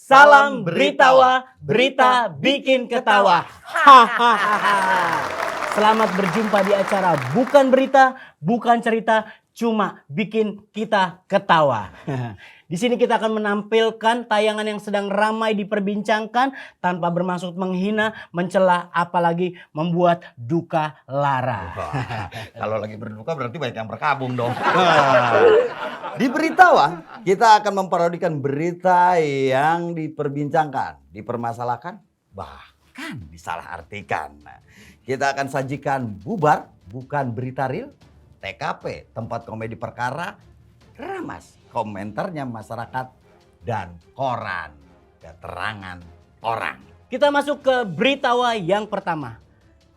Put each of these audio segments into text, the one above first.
Salam Beritawa, berita bikin ketawa. Selamat berjumpa di acara Bukan Berita, Bukan Cerita, cuma bikin kita ketawa. Di sini kita akan menampilkan tayangan yang sedang ramai diperbincangkan tanpa bermaksud menghina, mencela, apalagi membuat duka lara. Kalau lagi berduka berarti banyak yang berkabung dong. Di Beritawa, kita akan memparodikan berita yang diperbincangkan, dipermasalahkan, bahkan disalahartikan. Kita akan sajikan bubar, bukan berita real, TKP, tempat komedi perkara, keramas, komentarnya masyarakat, dan koran, keterangan orang. Kita masuk ke Beritawa yang pertama.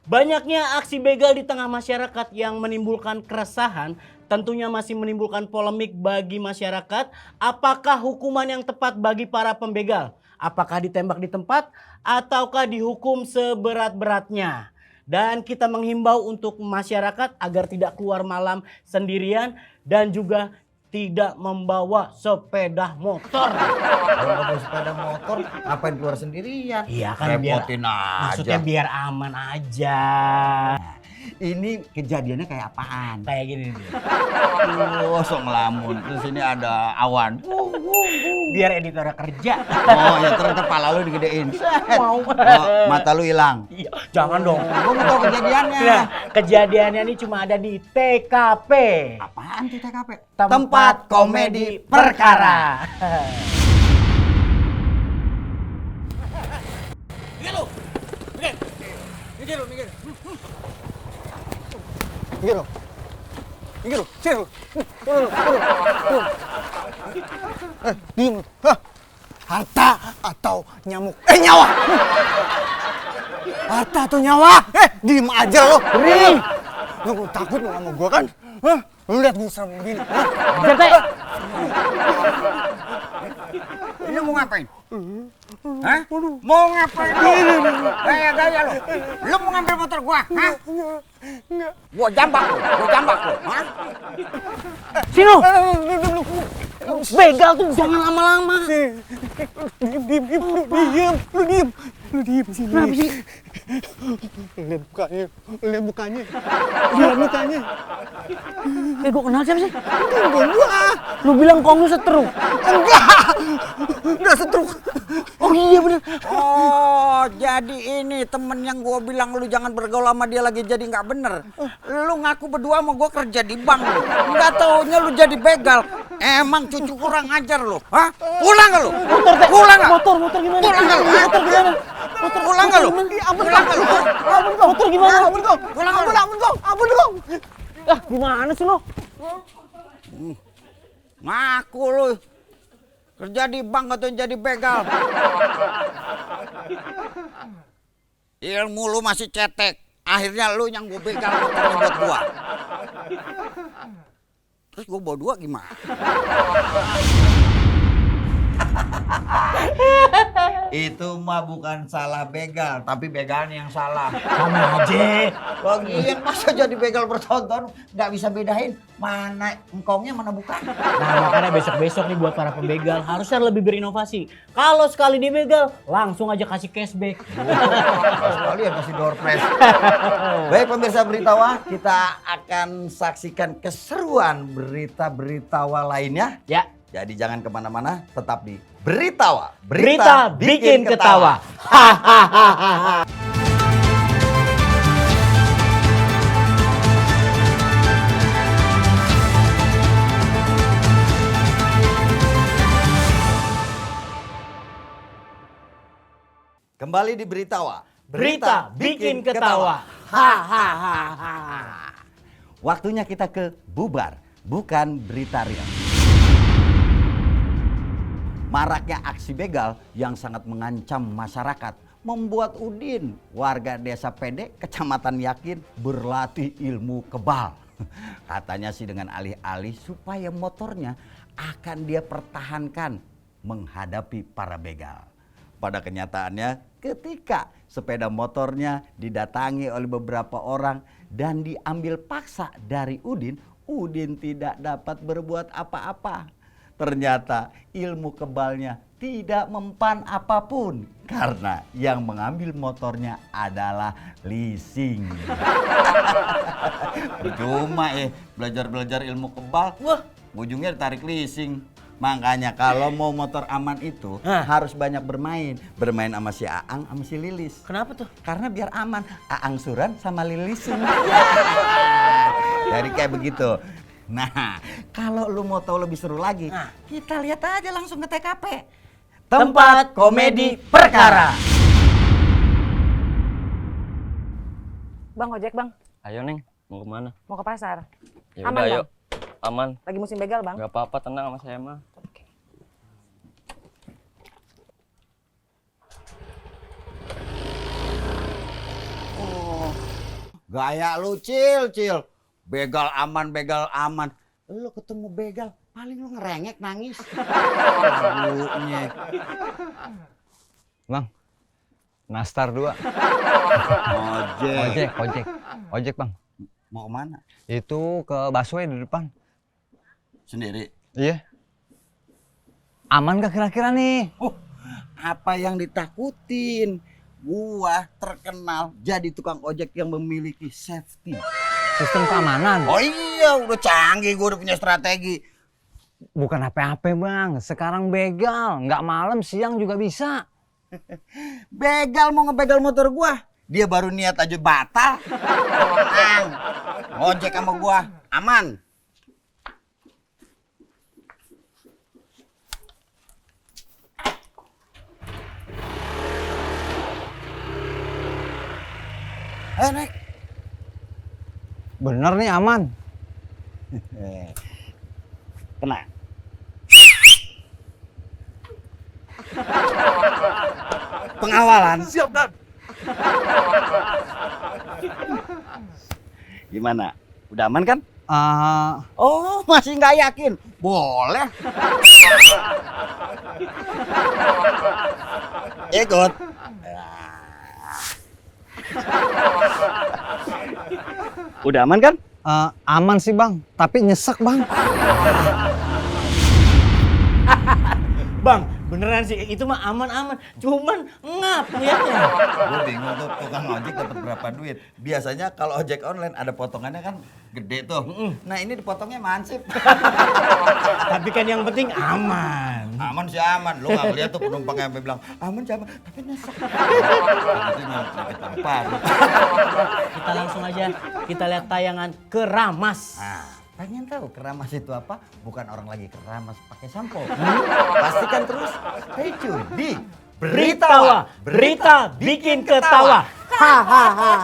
Banyaknya aksi begal di tengah masyarakat yang menimbulkan keresahan, tentunya masih menimbulkan polemik bagi masyarakat. Apakah hukuman yang tepat bagi para pembegal? Apakah ditembak di tempat ataukah dihukum seberat-beratnya? Dan kita menghimbau untuk masyarakat agar tidak keluar malam sendirian dan juga tidak membawa sepeda motor. Kalau nggak bawa sepeda motor, ngapain keluar sendirian? Iya kan, repotin aja. Maksudnya biar aman aja. Ini kejadiannya kayak apaan? Kayak gini nih. Sok ngelamun. Terus ini ada awan. Biar editornya kerja. Oh ya ternyata kepala lu digedein. Mau. Mata lu hilang. Iya, jangan dong. Gua mau tahu kejadiannya. Nah, kejadiannya ini cuma ada di TKP. Apaan tuh TKP? Tempat komedi perkara. Minggir lu, sini lu. Turun. Diem. Harta atau nyamuk? Nyawa. Harta atau nyawa? Diem aja lu. Ring. Lu takut lu sama gua kan? Hah? Lu lihat gua serem begini. Jantai. Ini mau ngapain? Hah? Mau ngapain? Gaya lu. Lu mau ngambil motor gua? Hah? Enggak. Gua jambak lu. Hah? Sino. Begal tuh jangan lama-lama. Diem. Lu diem sini. Kenapa sih? Lihat mukanya. Gua kenal siapa sih? Gua. Lu bilang kong lu setruk. Enggak setruk. Oh iya bener. Oh, jadi ini temen yang gua bilang lu jangan bergaul sama dia lagi jadi nggak bener. Lu ngaku berdua sama gua kerja di bank lu. Nggak taunya lu jadi begal. Emang cucu kurang ajar lu. Hah? Pulang nggak lu? Pulang nggak? Motor gimana? Pulang nggak lu? Motor gimana? Pulang nggak lu? Pulang nggak lu? Motor gimana? Pulang nggak lu? Ampun dong. Ah, gimana sih lo? Ngaku lu. Kerja di bank atau jadi begal. Ilmu lu masih cetek. Akhirnya lu yang gua begal motornya buat gua. Terus gua bawa dua gimana? Itu mah bukan salah begal, tapi begalnya yang salah. Sama aja. Lagian masa jadi begal bertonton nggak bisa bedain mana engkongnya mana bukan. Nah makanya besok-besok nih buat para pembegal harusnya lebih berinovasi. Kalau sekali dibegal langsung aja kasih cashback. Sekalian kasih door prize. Baik pemirsa Beritawa, kita akan saksikan keseruan berita-beritawa lainnya. Ya. Jadi jangan kemana-mana, tetap di Beritawa. Berita bikin ketawa. Hahaha. Kembali di Beritawa. Berita bikin ketawa. Hahaha. Waktunya kita ke bubar, bukan berita real. Maraknya aksi begal yang sangat mengancam masyarakat membuat Udin, warga desa Pede, kecamatan Yakin, berlatih ilmu kebal. Katanya sih dengan alih-alih supaya motornya akan dia pertahankan menghadapi para begal. Pada kenyataannya ketika sepeda motornya didatangi oleh beberapa orang dan diambil paksa dari Udin, Udin tidak dapat berbuat apa-apa. Ternyata ilmu kebalnya tidak mempan apapun karena yang mengambil motornya adalah leasing. Percuma belajar ilmu kebal, wah ujungnya ditarik leasing. Makanya kalau mau motor aman itu harus banyak bermain. Bermain sama si Aang sama si Lilis. Kenapa tuh? Karena biar aman, Aang suran sama Lilising. Jadi kayak begitu. Nah, kalau lu mau tahu lebih seru lagi, kita lihat aja langsung ke TKP. Tempat komedi perkara. Bang, ojek bang. Ayo Neng, mau kemana? Mau ke pasar. Ya Aman, udah ayo. Bang? Aman. Lagi musim begal bang. Gak apa-apa, tenang sama saya mah. Gaya lu Cil. Begal aman. Lu ketemu begal, paling lu ngerengek nangis. Bang, Nastar 2. Ojek bang. Mau kemana? Itu ke busway di depan. Sendiri. Iya. Aman gak kira-kira nih? Apa yang ditakutin? Gua terkenal jadi tukang ojek yang memiliki safety. Sistem keamanan. Oh iya, udah canggih, gua udah punya strategi. Bukan HP-HP bang, sekarang begal. Nggak malam, siang juga bisa. Begal mau ngebegal motor gua. Dia baru niat aja batal. Tenang. Ojek sama gua aman. Naik. Bener nih aman. Kena. Pengawalan. Siap, Dan. Gimana? Udah aman kan? Oh, masih nggak yakin? Boleh. Ikut. Udah aman kan? Aman sih bang, tapi nyesek bang. Bang, beneran sih itu mah aman-aman. Cuman ngap liatnya. Gue bingung tuh tukang ojek dapat berapa duit. Biasanya kalau ojek online ada potongannya kan gede tuh. Nah ini dipotongnya mansip. Tapi kan yang penting aman. Aman sih aman. Lo nggak lihat tuh penumpangnya sampai bilang aman sih aman, tapi nyesek. Itu nyampe tampar. Kita langsung aja kita lihat tayangan Keramas. Nah, pengen tahu keramas itu apa? Bukan orang lagi keramas pakai sampo. Pastikan terus stay tune di Beritawa, berita bikin ketawa. Hahaha.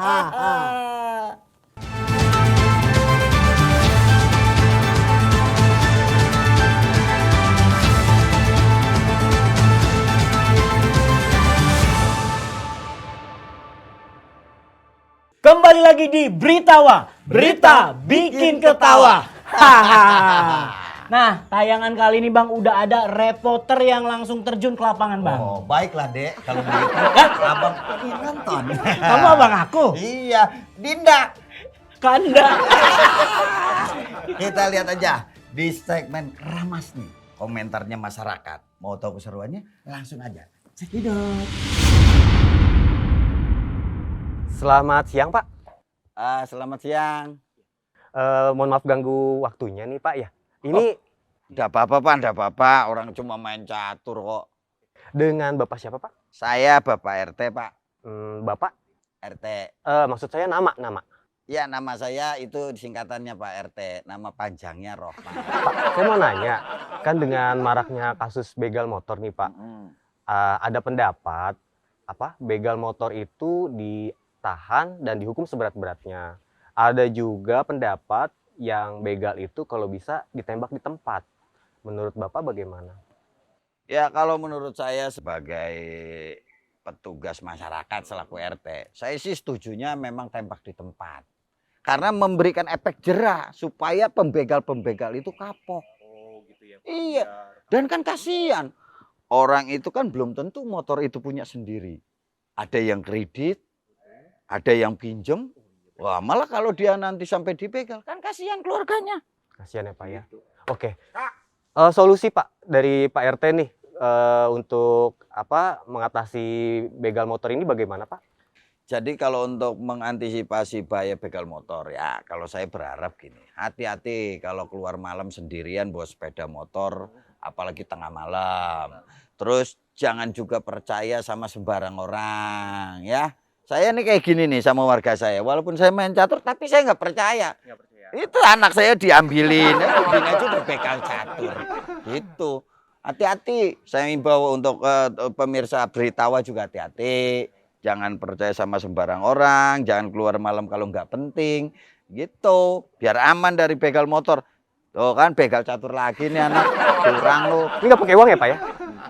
Kembali lagi di Beritawa, berita bikin ketawa. Hahaha. Nah, tayangan kali ini Bang udah ada reporter yang langsung terjun ke lapangan Bang. Oh, baiklah Dek. Kalau begitu, Abang ingin nonton. Kamu abang aku? Iya, Dinda. Kanda. Kita lihat aja di segmen Keramas nih. Komentarnya masyarakat. Mau tahu keseruannya? Langsung aja. Cekidot. Selamat siang Pak. Selamat siang. Mohon maaf ganggu waktunya nih Pak ya. Ini Enggak apa-apa Pak, enggak apa-apa. Orang cuma main catur kok. dengan Bapak siapa Pak? Saya Bapak RT Pak. Bapak? RT. Maksud saya nama. Ya nama saya itu singkatannya Pak RT. Nama panjangnya Rohman. Pak, saya mau nanya. Kan dengan maraknya kasus begal motor nih Pak. Ada pendapat begal motor itu ditahan dan dihukum seberat-beratnya. Ada juga pendapat yang begal itu kalau bisa ditembak di tempat. Menurut Bapak bagaimana? Ya kalau menurut saya sebagai petugas masyarakat selaku RT, saya sih setujunya memang tembak di tempat. Karena memberikan efek jera supaya pembegal-pembegal itu kapok. Oh gitu ya. Iya. Dan kan kasihan. Orang itu kan belum tentu motor itu punya sendiri. Ada yang kredit, ada yang pinjem. Wah, malah kalau dia nanti sampai dibegal kan kasihan keluarganya. Kasihan ya Pak ya. Oke. Solusi Pak dari Pak RT nih untuk apa mengatasi begal motor ini bagaimana Pak? Jadi kalau untuk mengantisipasi bahaya begal motor ya kalau saya berharap gini, hati-hati kalau keluar malam sendirian bawa sepeda motor apalagi tengah malam. Terus jangan juga percaya sama sembarang orang ya. Saya nih kayak gini nih sama warga saya, walaupun saya main catur tapi saya nggak percaya. Itu anak saya diambilin, udin aja udah begal catur. Gitu. Hati-hati, saya imbau untuk pemirsa Beritawa juga hati-hati. Jangan percaya sama sembarang orang, jangan keluar malam kalau nggak penting, gitu. Biar aman dari begal motor. Tuh kan begal catur lagi nih anak, curang lu. Ini nggak pakai uang ya Pak ya?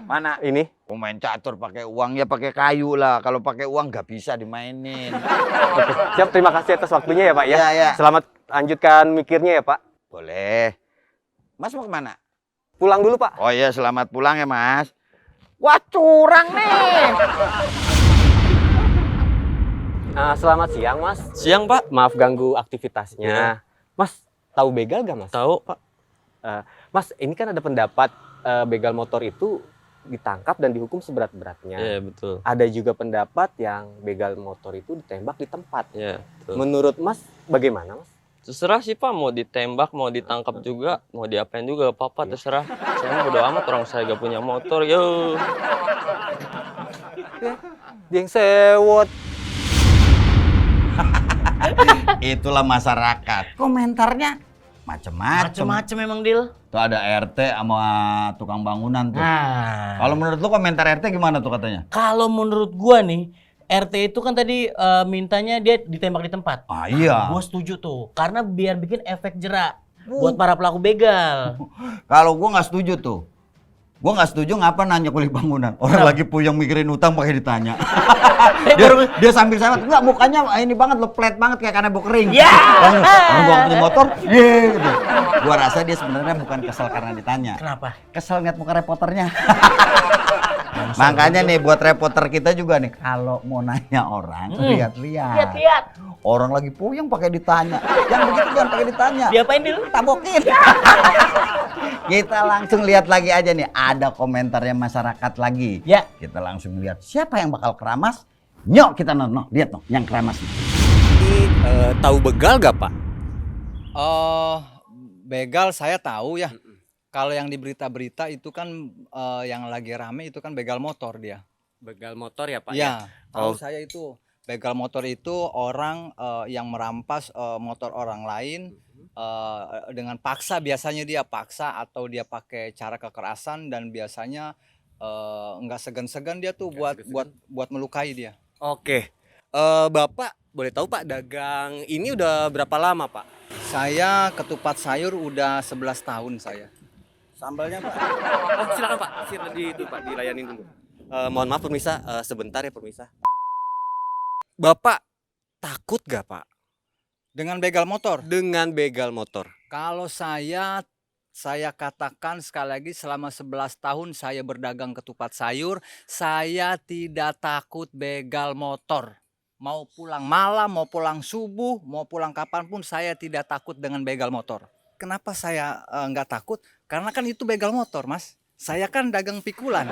Mana? Ini? Main catur pakai uang ya pakai kayu lah. Kalau pakai uang nggak bisa dimainin. Oke, siap, terima kasih atas waktunya ya Pak ya. Iya, iya. Selamat lanjutkan mikirnya ya Pak. Boleh. Mas mau kemana? Pulang dulu Pak. Oh iya, selamat pulang ya Mas. Wah curang nih. Selamat siang Mas. Siang Pak. Maaf ganggu aktivitasnya. Iya. Mas, tahu begal gak Mas? Tahu Pak. Mas, ini kan ada pendapat begal motor itu ditangkap dan dihukum seberat-beratnya. Iya betul. Ada juga pendapat yang begal motor itu ditembak di tempat. Iya betul. Menurut Mas, bagaimana Mas? Terserah sih Pak, mau ditembak, mau ditangkap juga, mau diapain juga apa terserah. Saya bodo amat, orang saya gak punya motor, yo. Yang sewot. Itulah masyarakat. Komentarnya macem-macem. Macem-macem memang Dil. Tuh ada RT sama tukang bangunan tuh. Nah, Kalau menurut lu komentar RT gimana tuh katanya? kalau menurut gua nih, RT itu kan tadi mintanya dia ditembak di tempat. Ah iya. Gua setuju tuh, karena biar bikin efek jerak buat para pelaku begal. Kalau gua nggak setuju tuh. Gua nggak setuju ngapa nanya kulit bangunan. Orang lagi puyeng mikirin utang pakai ditanya. dia sambil sangat enggak mukanya ini banget lo flat banget kayak kanebo kering. Ya. Orang gua punya motor, ye gitu. Gua rasa dia sebenarnya bukan kesel karena ditanya. Kenapa? Kesel ngeliat muka reporternya. Makanya nih buat reporter kita juga nih kalau mau nanya orang lihat-lihat. Lihat-lihat. Orang lagi puyeng pakai ditanya. Yang begitu jangan pakai ditanya. Diapain Dil? Tabokin. Kita langsung lihat lagi aja nih ada komentarnya masyarakat lagi. Ya. Kita langsung lihat siapa yang bakal keramas. Nyok kita nonton, lihat dong yang keramas. Tahu begal gak Pak? Begal saya tahu ya. Kalau yang di berita-berita itu kan yang lagi rame itu kan begal motor dia. Begal motor ya Pak? Ya, tahu Oh. saya itu. Begal motor itu orang yang merampas motor orang lain dengan paksa, biasanya dia paksa atau dia pakai cara kekerasan dan biasanya nggak segan-segan dia tuh buat melukai dia. Oke. Bapak boleh tahu Pak dagang ini udah berapa lama Pak? Saya ketupat sayur udah 11 tahun saya. Sambalnya Pak. Oh silakan Pak, silakan itu Pak dilayanin dulu. Mohon maaf pemirsa, sebentar ya pemirsa. Bapak takut gak Pak Dengan begal motor. dengan begal motor? Kalau saya katakan sekali lagi selama 11 tahun saya berdagang ketupat sayur, saya tidak takut begal motor. Mau pulang malam, mau pulang subuh, mau pulang kapanpun saya tidak takut dengan begal motor. Kenapa saya nggak takut? Karena kan itu begal motor, Mas. Saya kan dagang pikulan,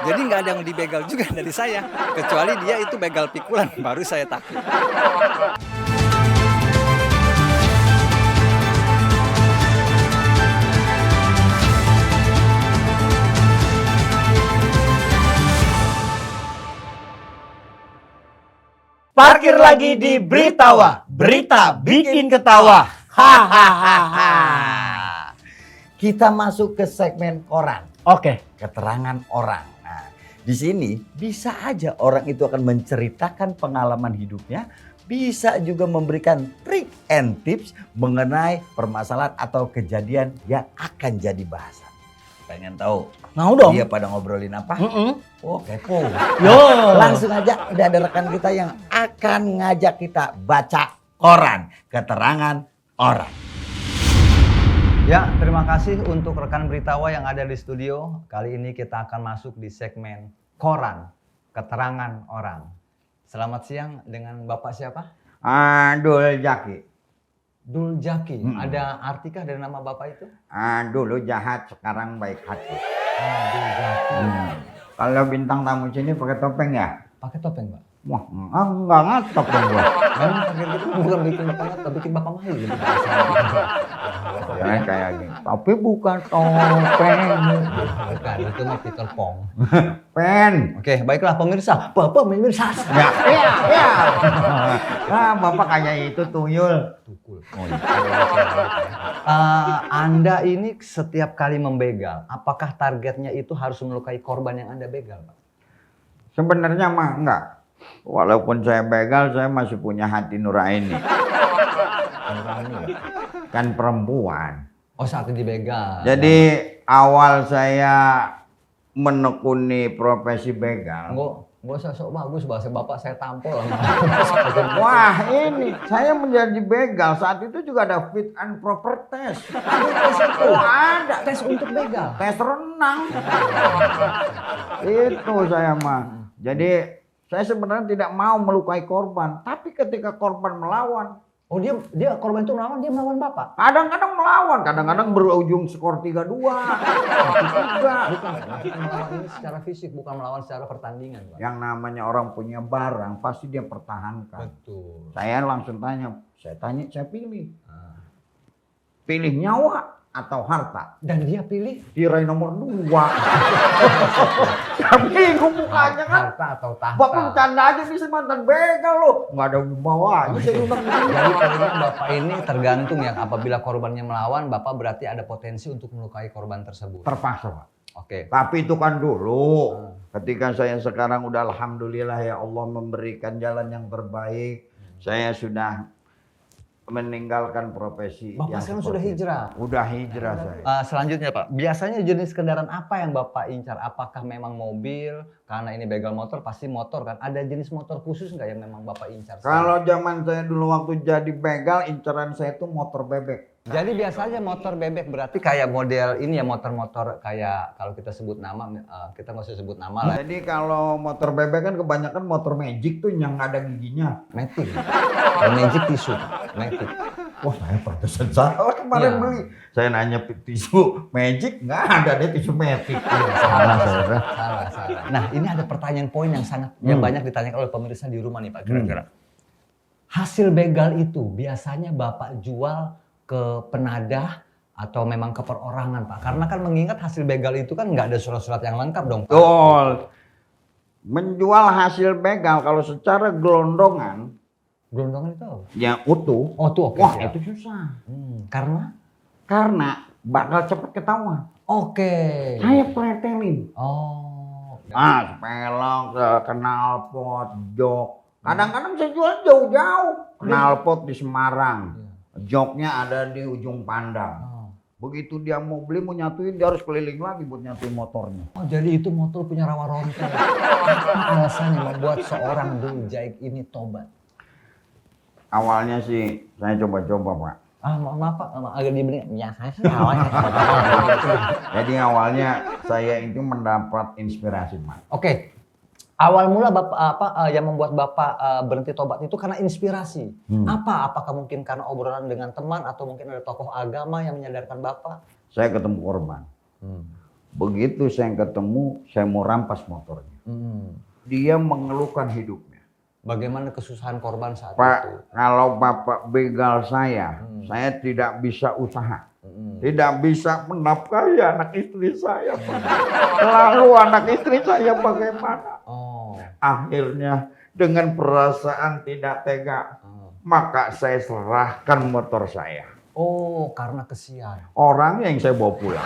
jadi nggak ada yang dibegal juga dari saya. Kecuali dia itu begal pikulan, baru saya takut. Parkir lagi di Beritawa. Berita bikin ketawa. Hahaha. Kita masuk ke segmen koran. Oke. Keterangan orang. Nah, di sini bisa aja orang itu akan menceritakan pengalaman hidupnya, bisa juga memberikan trik and tips mengenai permasalahan atau kejadian yang akan jadi bahasan. Pengen tahu? Mau dong. Dia pada ngobrolin apa? Oh, kepo. Yo. Langsung aja udah ada rekan kita yang akan ngajak kita baca koran, keterangan orang. Ya, terima kasih untuk rekan Beritawa yang ada di studio. Kali ini kita akan masuk di segmen koran, keterangan orang. Selamat siang dengan Bapak siapa? Adul Jaki. Dul Jaki. Ada artikah dari nama Bapak itu? Dulu jahat, sekarang baik hati. Dul Jaki. Kalau bintang tamu sini pakai topeng ya? Pakai topeng, Pak. Wah, enggak ngatop dong gua. Memang pakai gitu bukan bikin Bapak nggak, bikin Bapak malu gitu. Jangan kayak gini. Tapi bukan topeng. Bukan, itu mah Peter Pong. Pen. Oke, baiklah pemirsa. Bapak pemirsa. Ya, iya. Bapak kayak itu tuyul. Tukul. Oh, iya. Anda ini setiap kali membegal, apakah targetnya itu harus melukai korban yang Anda begal, Pak? Sebenarnya mah enggak. Walaupun saya begal, saya masih punya hati nuraini. Kan perempuan. Oh, saat ini begal. Jadi awal saya menekuni profesi begal. Nggak usah sok bagus bahasa Bapak, saya tampol. Wah, ini saya menjadi begal saat itu juga ada fit and proper test. Ada tes itu. Oh, ada. Tes untuk begal. Tes renang. Itu saya mah. Jadi saya sebenarnya tidak mau melukai korban, tapi ketika korban melawan, Oh, dia korban itu melawan, dia melawan Bapak. kadang-kadang melawan, kadang-kadang berujung skor 3-2. Bukan, maksudnya melawan ini secara fisik, bukan melawan secara pertandingan, Pak. Yang namanya orang punya barang pasti dia pertahankan. Betul. Saya langsung tanya, saya pilih. Pilih nyawa atau harta? Dan dia pilih Kirain nomor 2. Tapi bingung mukanya kan. harta atau tahta. Bapak bercanda aja nih mantan begal loh. Nggak ada wibawanya. Saya undang Jadi poinnya Bapak ini tergantung ya, apabila korbannya melawan, Bapak berarti ada potensi untuk melukai korban tersebut. terpaksa Pak. Oke. Tapi itu kan dulu. Ketika saya sekarang udah alhamdulillah ya Allah memberikan jalan yang terbaik. Saya sudah meninggalkan profesi. Bapak yang sekarang seperti sudah itu. hijrah. Udah hijrah saya. Selanjutnya Pak, biasanya jenis kendaraan apa yang Bapak incar? Apakah memang mobil? Karena ini begal motor, pasti motor kan. Ada jenis motor khusus nggak yang memang Bapak incar? Kalau zaman saya dulu waktu jadi begal, incaran saya itu motor bebek. Jadi biasanya motor bebek berarti kayak model ini ya, motor-motor kayak kalau kita sebut nama, kita nggak usah sebut nama lah. Jadi kalau motor bebek kan kebanyakan motor magic tuh yang nggak ada giginya. Matic. Kalau magic tisu, Matic. Wah, saya pantesan salah kemarin Iya. beli. Saya nanya tisu magic, nggak ada deh tisu magic. Salah saya. Salah. Nah, ini ada pertanyaan poin yang sangat yang banyak ditanyakan oleh pemirsa di rumah nih Pak, kira-kira. Hasil begal itu biasanya Bapak jual ke penadah atau memang ke perorangan Pak? Karena kan mengingat hasil begal itu kan nggak ada surat-surat yang lengkap dong Pak. Betul. Menjual hasil begal kalau secara gelondongan Gelondongan itu apa? yang utuh, Oh tuh oke. wah siap. itu susah. Karena Bakal cepet ketahuan. oke. Saya pretelin. Oh. Pelok, knalpot, jok. Kadang-kadang saya jual jauh-jauh. Knalpot di Semarang. Joknya ada di ujung Pandang. Begitu dia mau beli, mau nyatuin, dia harus keliling lagi buat nyatuin motornya. Oh jadi itu motor punya rawa rontok. Apa alasannya membuat seorang Dul Jaik ini tobat? Awalnya sih saya coba-coba Pak. Mohon maaf Pak, agak dibeli. Ya saya sih awalnya. Jadi awalnya saya itu mendapat inspirasi Pak. Oke. Awal mula Bapak yang membuat Bapak berhenti tobat itu karena inspirasi. Apakah mungkin karena obrolan dengan teman atau mungkin ada tokoh agama yang menyadarkan Bapak? Saya ketemu korban. Begitu saya ketemu, saya mau rampas motornya. Dia mengeluhkan hidupnya. Bagaimana kesusahan korban saat Pak, itu? kalau Bapak begal saya tidak bisa usaha. Tidak bisa menafkahi anak istri saya, Pak. Lalu anak istri saya bagaimana? Akhirnya dengan perasaan tidak tega, maka saya serahkan motor saya. Oh, karena kesian. Orang yang saya bawa pulang.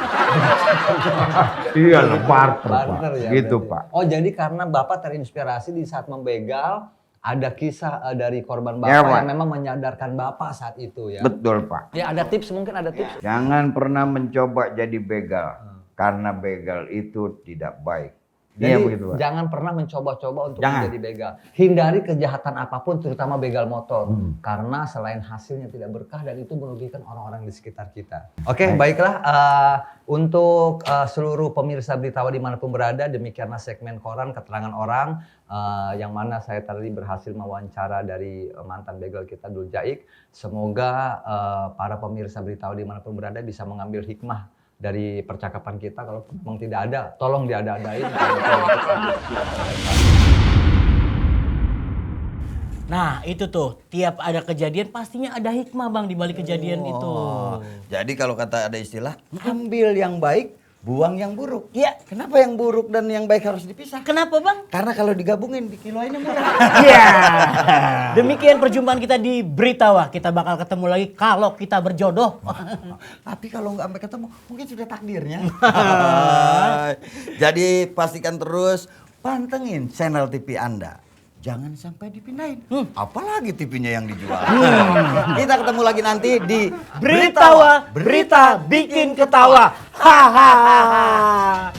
Iya, barter, Pak. Barter ya, Gitu, berarti. Pak. Oh, jadi karena Bapak terinspirasi di saat membegal, ada kisah dari korban Bapak Ya, Pak. yang memang menyadarkan Bapak saat itu ya. Betul, Pak. Ya, ada tips, mungkin ada tips. Jangan pernah mencoba jadi begal. Karena begal itu tidak baik. Jadi Iya, begitu, Pak. jangan pernah mencoba-coba untuk Jangan. menjadi begal. Hindari kejahatan apapun, terutama begal motor. Karena selain hasilnya tidak berkah dan itu merugikan orang-orang di sekitar kita. Oke, baiklah. Untuk seluruh pemirsa Beritawa dimanapun berada, demikianlah segmen koran keterangan orang. Yang mana saya tadi berhasil mewawancara dari mantan begal kita Dul Jaik. Semoga para pemirsa Beritawa dimanapun berada bisa mengambil hikmah dari percakapan kita. Kalau memang tidak ada, tolong diada-adain. Nah itu tuh, tiap ada kejadian pastinya ada hikmah bang di balik kejadian itu. Jadi kalau kata ada istilah, ambil yang baik, buang yang buruk. Iya. Kenapa yang buruk dan yang baik harus dipisah? Kenapa bang? Karena kalau digabungin dikiloinnya murah. Iya. Demikian perjumpaan kita di Beritawa. Kita bakal ketemu lagi kalau kita berjodoh. Tapi kalau nggak sampai ketemu, mungkin sudah takdirnya. Jadi pastikan terus pantengin channel TV Anda. Jangan sampai dipindahin. Apalagi TV-nya yang dijual. Kita ketemu lagi nanti di Beritawa, berita bikin ketawa. Hahaha.